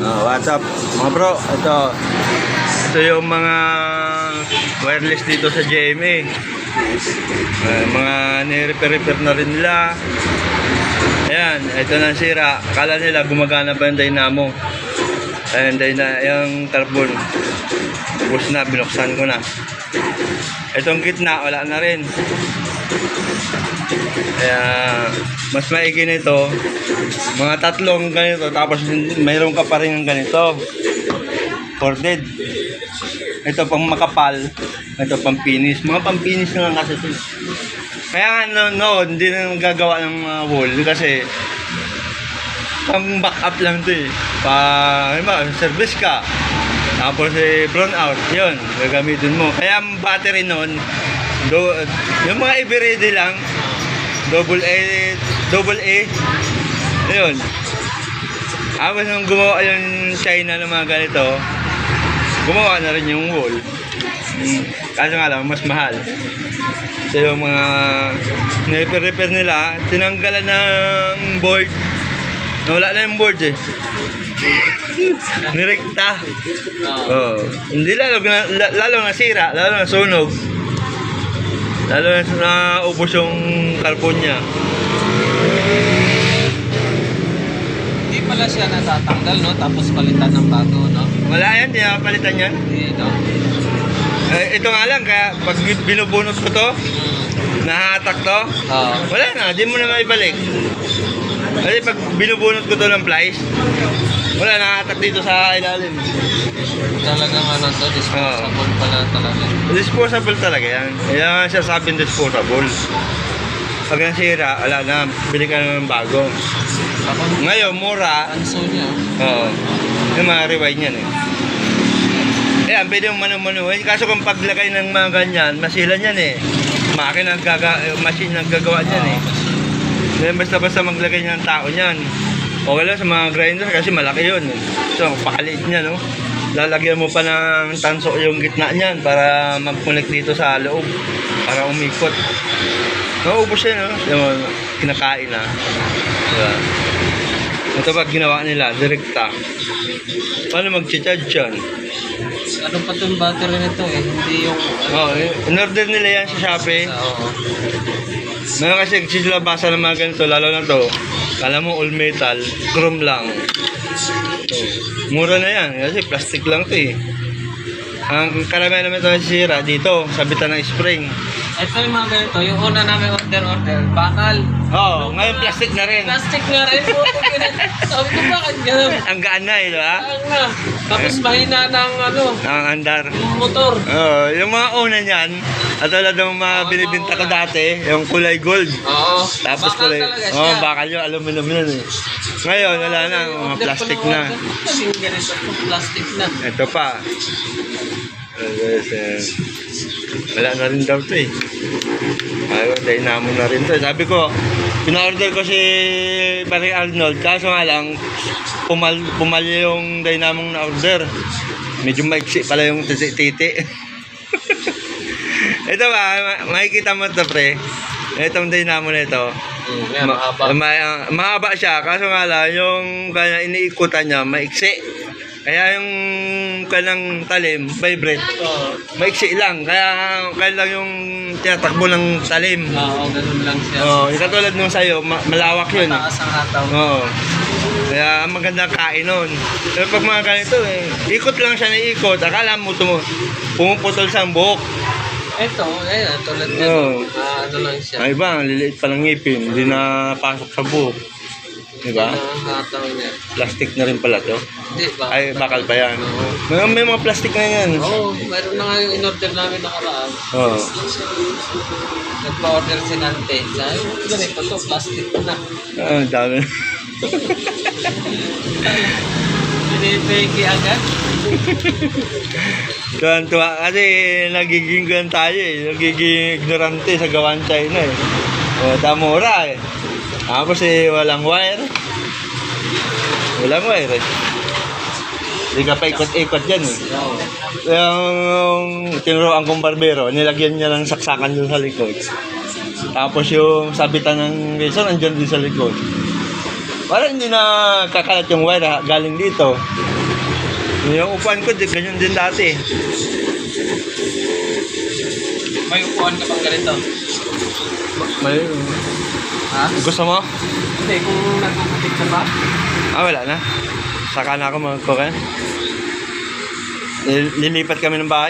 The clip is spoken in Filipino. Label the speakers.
Speaker 1: What's up mga bro? Ito yung mga wireless dito sa GMA. Mga ni-repair na rin nila. Ayan, ito na sira. Akala nila gumagana pa yung dynamo. Ayan, yung carbon. Tapos na, binuksan ko na. Itong gitna, wala na rin. Kaya mas maigi nito, mga tatlong ganito, tapos mayroon ka pa rin ng ganito, corded. Ito pang makapal, ito pang finish. Mga pang finish na lang kasi ito. Kaya nga hindi na gagawa ng wall kasi pang backup lang ito eh. Service ka, tapos brown out, yun, gagamitin mo. Kaya ang battery nun, yung mga i-ready lang, double A, ayun. Tapos nung gumawa yung China ng mga ganito, gumawa na rin yung wall. Kaso nga lang, mas mahal. So yung mga repair nila, tinanggalan ng board. Nawala na yung board eh. Nirekta. Hindi lalo nasira, lalo nasunog. Lalo na ubos yung carbon niya.
Speaker 2: Hindi pala siya natatanggal, no? Tapos palitan ng bago, no?
Speaker 1: Wala yan, hindi palitan yan.
Speaker 2: Hindi, no?
Speaker 1: Ito nga lang, kaya pag binubunot ko to, nahatak to, wala na, di mo na maibalik. Kasi pag binubunot ko to ng plies, wala, nahatak dito sa ilalim.
Speaker 2: Talagang ano to, disposable pala talaga.
Speaker 1: Disposable talaga yan. Kaya siya sabing disposable. Pag nasira, wala na, bili ka na ng bago. Ngayon, mura.
Speaker 2: Anso niya.
Speaker 1: Oo. Yung mga rewind yan eh. Ayan, pwede yung manu-manuhin. Kaso kung paglagay ng mga ganyan, masilan yan eh. Machine ang gagawa niyan eh. Then basta-basta maglagay niya ng tao niyan. Okay lang sa mga grinder kasi malaki yun. So, pakaliit niya, no? Lalagyan mo pa ng tanso yung gitna niyan para mag-connect dito sa loob. Para umikot. Naubos yan, no? Yung kinakain na. Diba? Ito pag ginawa nila, direkta. Paano mag-charge yan?
Speaker 2: Ano pa itong battery nito eh? Hindi yung...
Speaker 1: in-order nila yan sa Shopee. Ngayon kasi silabasa ng mga ganito, lalo na to, alam mo, all metal, chrome lang. Mura na yan, kasi plastic lang to eh. Ang karamihan naman ito nasisira dito, sabitan ng spring.
Speaker 2: Ito yung mga ganito, yung una namin order, bakal.
Speaker 1: Ngayon plastic na rin.
Speaker 2: Plastic na rin. Sabi ko bakit gano'n?
Speaker 1: Ang gaan na eh, diba?
Speaker 2: Ang na. Tapos mahina ng
Speaker 1: Ang andar.
Speaker 2: yung motor.
Speaker 1: Yung mga una niyan, at tulad ng mga binibinta ko dati, yung kulay gold.
Speaker 2: Oo.
Speaker 1: Tapos
Speaker 2: Bakal
Speaker 1: kulay,
Speaker 2: talaga siya.
Speaker 1: bakal yun, aluminum yun eh. Ngayon, wala na, mga plastic na.
Speaker 2: Yung ganito, plastic na.
Speaker 1: Ito pa. Wala na rin daw ito eh. Ayun, dynamo na rin ito. Sabi ko, pina-order ko si Paring Arnold, kaso nga lang, pumalya yung dynamong na-order. Medyo maiksi pala yung titi. Ito ba, makikita mo ito pre. Itong dynamo na ito. Mahaba siya, kaso nga lang, yung kanya iniikutan niya, maiksi. Kaya yung kanang talim, vibrate, maiksi lang. Kaya lang yung tinatakbo ng talim.
Speaker 2: Oo, ganun lang siya.
Speaker 1: Yung katulad nung sa'yo, malawak yun.
Speaker 2: Mataas ang hataw.
Speaker 1: Kaya ang magandang kain nun. Pero pag mga ganito ikot lang siya na ikot. Akala mo pumuputol sa buhok.
Speaker 2: Ito, tulad nito. Ano lang siya.
Speaker 1: Ay iba, liliit pa ng ngipin. Hindi na pasok sa buhok. Diba?
Speaker 2: Ang hataw niya.
Speaker 1: Plastic na rin pala to.
Speaker 2: Hindi, bakal.
Speaker 1: Ay, bakal pa yan. May mga plastic na yan.
Speaker 2: Mayroon na nga yung in-order namin nakaraan. Nagpa-order si Nante. Sabi, ganito to, plastic na.
Speaker 1: Dami.
Speaker 2: Pinipeki agad.
Speaker 1: Tuwa kasi nagiging gan tayo eh. Nagiging ignorante sa gawan China eh. Damura eh. Tapos walang wire. Walang wire eh. Hindi ka pa ikot-ikot dyan eh. Yung tinuruan kong barbero, nilagyan niya ng saksakan doon sa likod. Tapos yung sabitan ng reason, andyan din sa likod. Para hindi na kakalat yung wire galing dito. Yung upuan ko, ganyan din dati.
Speaker 2: May upuan ka pang ganito.
Speaker 1: May,
Speaker 2: Ha?
Speaker 1: gusto mo?
Speaker 2: Hindi, kung nagkukutik ka pa.
Speaker 1: Wala na. Saka na ako magkukan. Lilipat kami ng bahay.